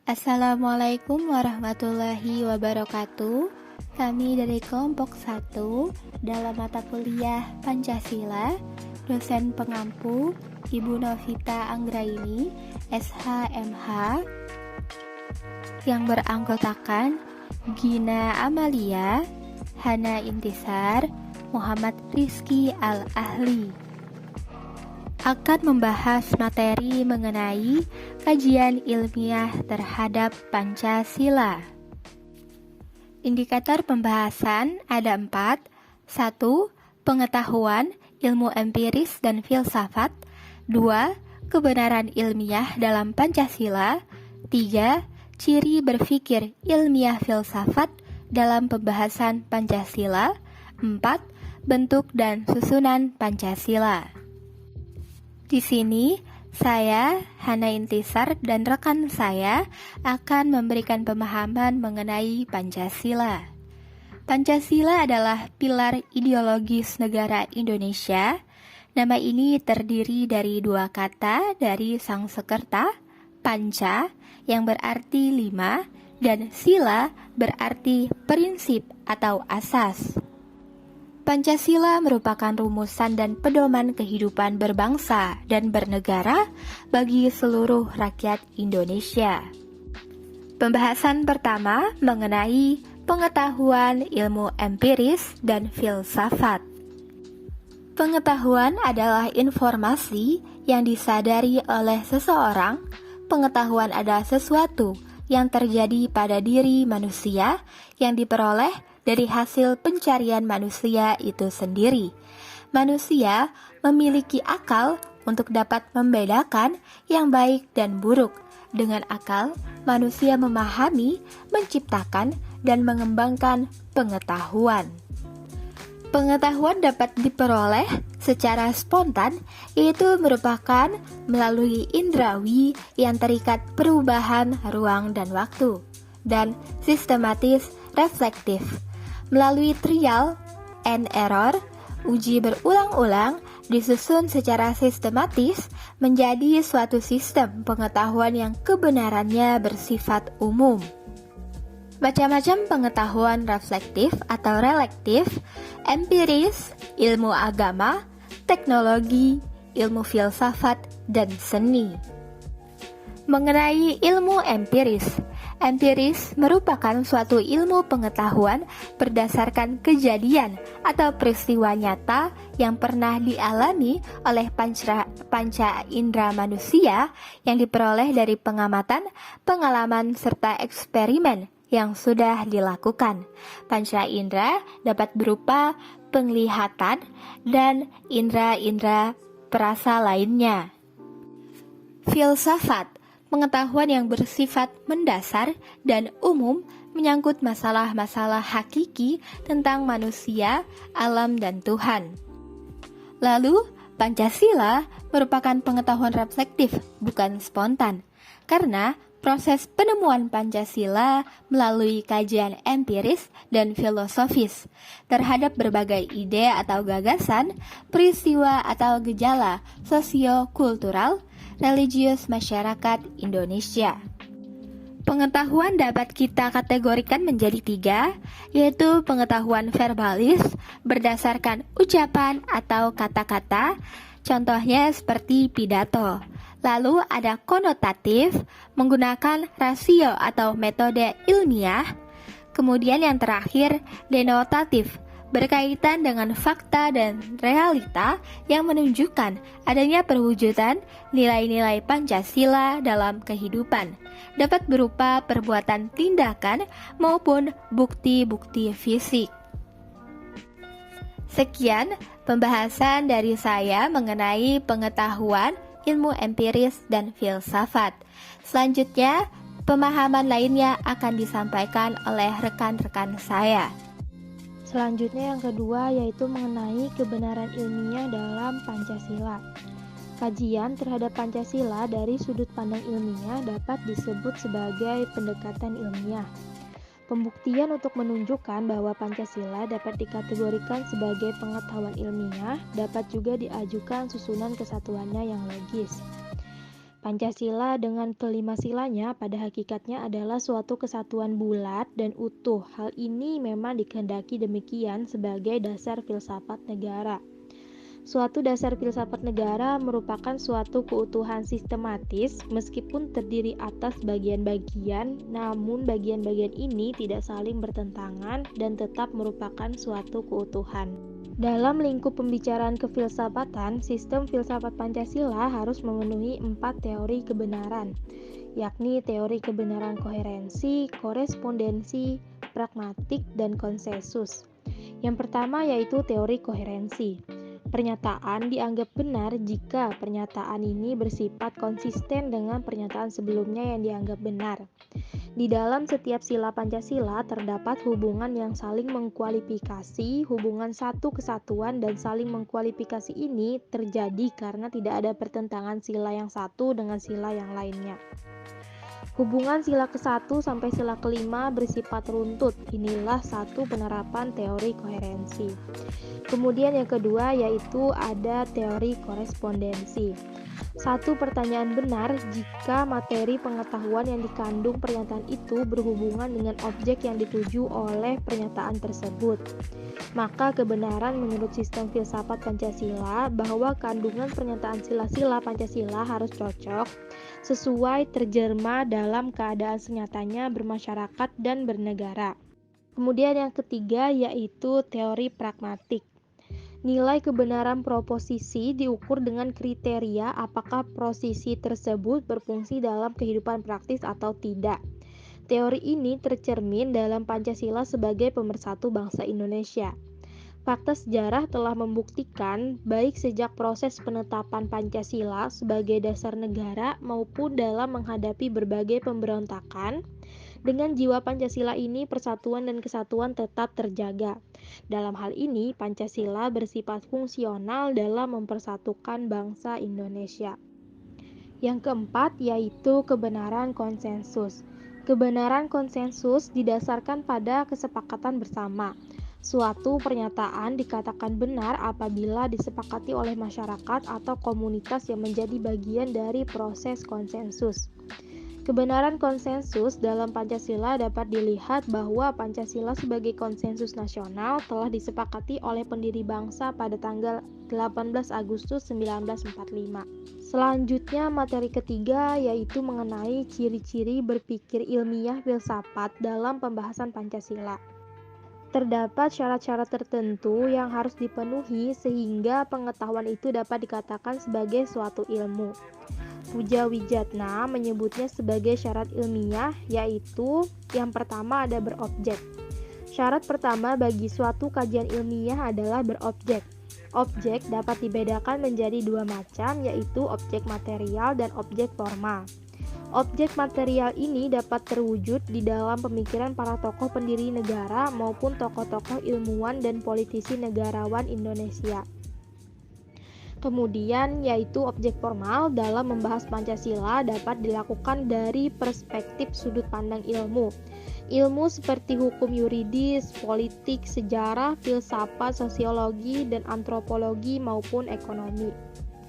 Assalamualaikum warahmatullahi wabarakatuh. Kami dari kelompok 1 dalam mata kuliah Pancasila, dosen pengampu Ibu Novita Anggraini, SHMH, yang beranggotakan Gina Amalia, Hana Intisar, Muhammad Rizky Al-Ahli, akan membahas materi mengenai kajian ilmiah terhadap Pancasila. Indikator pembahasan ada 4. 1. Pengetahuan, ilmu empiris dan filsafat. 2. Kebenaran ilmiah dalam Pancasila. 3. Ciri berpikir ilmiah filsafat dalam pembahasan Pancasila. 4. Bentuk dan susunan Pancasila. Di sini, saya, Hana Intisar, dan rekan saya akan memberikan pemahaman mengenai Pancasila. Pancasila adalah pilar ideologis negara Indonesia. Nama ini terdiri dari 2 kata dari Sanskerta, panca, yang berarti 5, dan sila berarti prinsip atau asas. Pancasila merupakan rumusan dan pedoman kehidupan berbangsa dan bernegara bagi seluruh rakyat Indonesia. Pembahasan pertama mengenai pengetahuan ilmu empiris dan filsafat. Pengetahuan adalah informasi yang disadari oleh seseorang. Pengetahuan adalah sesuatu yang terjadi pada diri manusia yang diperoleh dari hasil pencarian manusia itu sendiri. Manusia memiliki akal untuk dapat membedakan yang baik dan buruk. Dengan akal, manusia memahami, menciptakan, dan mengembangkan pengetahuan. Pengetahuan dapat diperoleh secara spontan, yaitu merupakan melalui indrawi yang terikat perubahan ruang dan waktu, dan sistematis reflektif, melalui trial and error, uji berulang-ulang, disusun secara sistematis menjadi suatu sistem pengetahuan yang kebenarannya bersifat umum. Macam-macam pengetahuan reflektif atau relektif, empiris, ilmu agama, teknologi, ilmu filsafat, dan seni. Mengenai ilmu empiris, empiris merupakan suatu ilmu pengetahuan berdasarkan kejadian atau peristiwa nyata yang pernah dialami oleh panca indera manusia yang diperoleh dari pengamatan, pengalaman, serta eksperimen yang sudah dilakukan. Panca indera dapat berupa penglihatan dan indera-indera perasa lainnya. Filsafat, pengetahuan yang bersifat mendasar dan umum menyangkut masalah-masalah hakiki tentang manusia, alam, dan Tuhan. Lalu, Pancasila merupakan pengetahuan reflektif, bukan spontan, karena proses penemuan Pancasila melalui kajian empiris dan filosofis terhadap berbagai ide atau gagasan, peristiwa atau gejala sosio-kultural, religius masyarakat Indonesia. Pengetahuan dapat kita kategorikan menjadi 3, yaitu pengetahuan verbalis berdasarkan ucapan atau kata-kata, contohnya seperti pidato. Lalu ada konotatif menggunakan rasio atau metode ilmiah. Kemudian yang terakhir denotatif berkaitan dengan fakta dan realita yang menunjukkan adanya perwujudan nilai-nilai Pancasila dalam kehidupan. Dapat berupa perbuatan tindakan maupun bukti-bukti fisik. Sekian pembahasan dari saya mengenai pengetahuan ilmu empiris dan filsafat. Selanjutnya, pemahaman lainnya akan disampaikan oleh rekan-rekan saya. Selanjutnya yang kedua yaitu mengenai kebenaran ilmiah dalam Pancasila. Kajian terhadap Pancasila dari sudut pandang ilmiah dapat disebut sebagai pendekatan ilmiah. Pembuktian untuk menunjukkan bahwa Pancasila dapat dikategorikan sebagai pengetahuan ilmiah dapat juga diajukan susunan kesatuannya yang logis. Pancasila dengan kelima silanya pada hakikatnya adalah suatu kesatuan bulat dan utuh. Hal ini memang dikehendaki demikian sebagai dasar filsafat negara. Suatu dasar filsafat negara merupakan suatu keutuhan sistematis meskipun terdiri atas bagian-bagian, namun bagian-bagian ini tidak saling bertentangan dan tetap merupakan suatu keutuhan. Dalam lingkup pembicaraan kefilsafatan, sistem filsafat Pancasila harus memenuhi 4 teori kebenaran, yakni teori kebenaran koherensi, korespondensi, pragmatik, dan konsensus. Yang pertama yaitu teori koherensi. Pernyataan dianggap benar jika pernyataan ini bersifat konsisten dengan pernyataan sebelumnya yang dianggap benar. Di dalam setiap sila Pancasila terdapat hubungan yang saling mengkualifikasi, hubungan satu kesatuan dan saling mengkualifikasi ini terjadi karena tidak ada pertentangan sila yang satu dengan sila yang lainnya. Hubungan sila ke-1 sampai sila ke-5 bersifat runtut. Inilah satu penerapan teori koherensi. Kemudian yang kedua yaitu ada teori korespondensi. Satu pertanyaan benar jika materi pengetahuan yang dikandung pernyataan itu berhubungan dengan objek yang dituju oleh pernyataan tersebut. Maka kebenaran menurut sistem filsafat Pancasila bahwa kandungan pernyataan sila-sila Pancasila harus cocok, sesuai terjerma dalam keadaan senyatanya bermasyarakat dan bernegara. Kemudian yang ketiga yaitu teori pragmatik. Nilai kebenaran proposisi diukur dengan kriteria apakah posisi tersebut berfungsi dalam kehidupan praktis atau tidak. Teori ini tercermin dalam Pancasila sebagai pemersatu bangsa Indonesia. Fakta sejarah telah membuktikan baik sejak proses penetapan Pancasila sebagai dasar negara maupun dalam menghadapi berbagai pemberontakan, dengan jiwa Pancasila ini persatuan dan kesatuan tetap terjaga. Dalam hal ini, Pancasila bersifat fungsional dalam mempersatukan bangsa Indonesia. Yang keempat yaitu kebenaran konsensus. Kebenaran konsensus didasarkan pada kesepakatan bersama. Suatu pernyataan dikatakan benar apabila disepakati oleh masyarakat atau komunitas yang menjadi bagian dari proses konsensus. Kebenaran konsensus dalam Pancasila dapat dilihat bahwa Pancasila sebagai konsensus nasional telah disepakati oleh pendiri bangsa pada tanggal 18 Agustus 1945. Selanjutnya materi ketiga yaitu mengenai ciri-ciri berpikir ilmiah filsafat dalam pembahasan Pancasila. Terdapat syarat-syarat tertentu yang harus dipenuhi sehingga pengetahuan itu dapat dikatakan sebagai suatu ilmu. Puja Wijatna menyebutnya sebagai syarat ilmiah, yaitu yang pertama ada berobjek. Syarat pertama bagi suatu kajian ilmiah adalah berobjek. Objek dapat dibedakan menjadi dua macam, yaitu objek material dan objek formal. Objek material ini dapat terwujud di dalam pemikiran para tokoh pendiri negara maupun tokoh-tokoh ilmuwan dan politisi negarawan Indonesia. Kemudian yaitu objek formal dalam membahas Pancasila dapat dilakukan dari perspektif sudut pandang ilmu. Ilmu seperti hukum yuridis, politik, sejarah, filsafat, sosiologi, dan antropologi maupun ekonomi.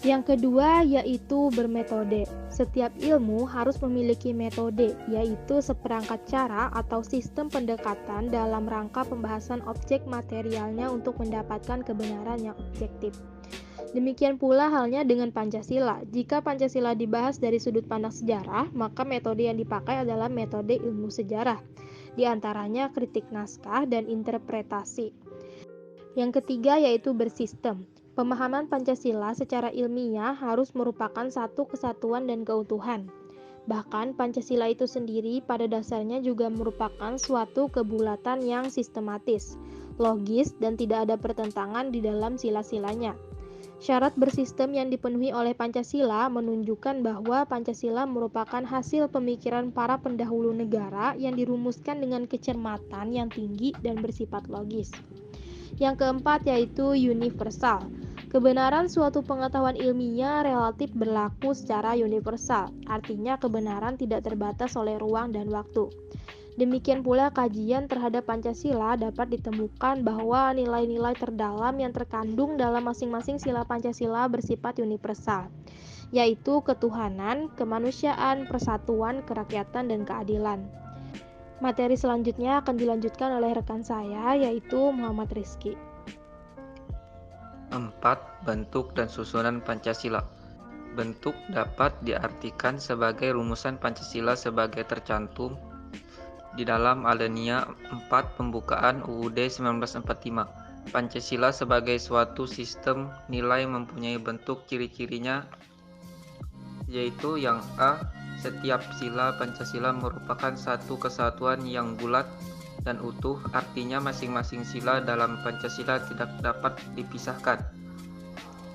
Yang kedua yaitu bermetode. Setiap ilmu harus memiliki metode, yaitu seperangkat cara atau sistem pendekatan dalam rangka pembahasan objek materialnya untuk mendapatkan kebenaran yang objektif. Demikian pula halnya dengan Pancasila. Jika Pancasila dibahas dari sudut pandang sejarah, maka metode yang dipakai adalah metode ilmu sejarah. Di antaranya kritik naskah dan interpretasi. Yang ketiga yaitu bersistem. Pemahaman Pancasila secara ilmiah harus merupakan satu kesatuan dan keutuhan. Bahkan Pancasila itu sendiri pada dasarnya juga merupakan suatu kebulatan yang sistematis, logis, dan tidak ada pertentangan di dalam sila-silanya. Syarat bersistem yang dipenuhi oleh Pancasila menunjukkan bahwa Pancasila merupakan hasil pemikiran para pendahulu negara yang dirumuskan dengan kecermatan yang tinggi dan bersifat logis. Yang keempat yaitu universal. Kebenaran suatu pengetahuan ilmiah relatif berlaku secara universal, artinya kebenaran tidak terbatas oleh ruang dan waktu. Demikian pula kajian terhadap Pancasila dapat ditemukan bahwa nilai-nilai terdalam yang terkandung dalam masing-masing sila Pancasila bersifat universal. yaitu ketuhanan, kemanusiaan, persatuan, kerakyatan, dan keadilan. Materi selanjutnya akan dilanjutkan oleh rekan saya, yaitu Muhammad Rizky. 4. Bentuk dan susunan Pancasila. Bentuk dapat diartikan sebagai rumusan Pancasila sebagai tercantum di dalam alinea 4 pembukaan UUD 1945. Pancasila sebagai suatu sistem nilai mempunyai bentuk ciri-cirinya, yaitu yang A. Setiap sila Pancasila merupakan satu kesatuan yang bulat dan utuh, artinya masing-masing sila dalam Pancasila tidak dapat dipisahkan.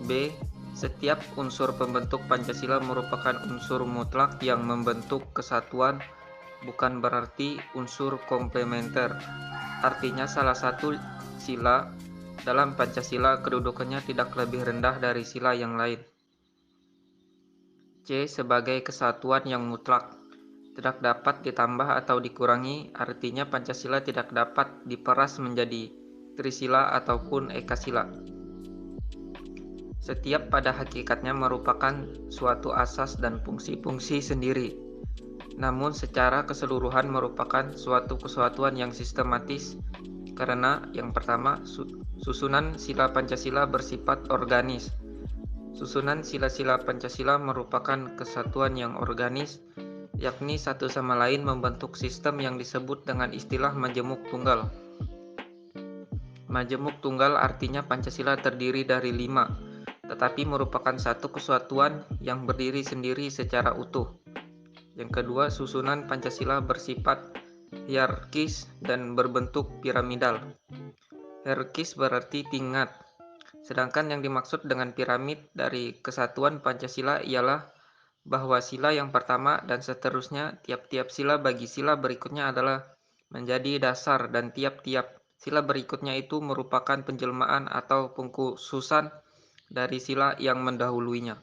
B. Setiap unsur pembentuk Pancasila merupakan unsur mutlak yang membentuk kesatuan, bukan berarti unsur komplementer. Artinya salah satu sila dalam Pancasila kedudukannya tidak lebih rendah dari sila yang lain. C. Sebagai kesatuan yang mutlak, tidak dapat ditambah atau dikurangi, artinya Pancasila tidak dapat diperas menjadi trisila ataupun ekasila. Setiap pada hakikatnya merupakan suatu asas dan fungsi-fungsi sendiri, namun secara keseluruhan merupakan suatu kesatuan yang sistematis, karena yang pertama, susunan sila Pancasila bersifat organis. Susunan sila-sila Pancasila merupakan kesatuan yang organis, yakni satu sama lain membentuk sistem yang disebut dengan istilah majemuk tunggal. Majemuk tunggal artinya Pancasila terdiri dari 5, tetapi merupakan satu kesatuan yang berdiri sendiri secara utuh. Yang kedua, susunan Pancasila bersifat hierarkis dan berbentuk piramidal. Hierarkis berarti tingkat, sedangkan yang dimaksud dengan piramid dari kesatuan Pancasila ialah bahwa sila yang pertama dan seterusnya, tiap-tiap sila bagi sila berikutnya adalah menjadi dasar, dan tiap-tiap sila berikutnya itu merupakan penjelmaan atau pengkhususan dari sila yang mendahuluinya.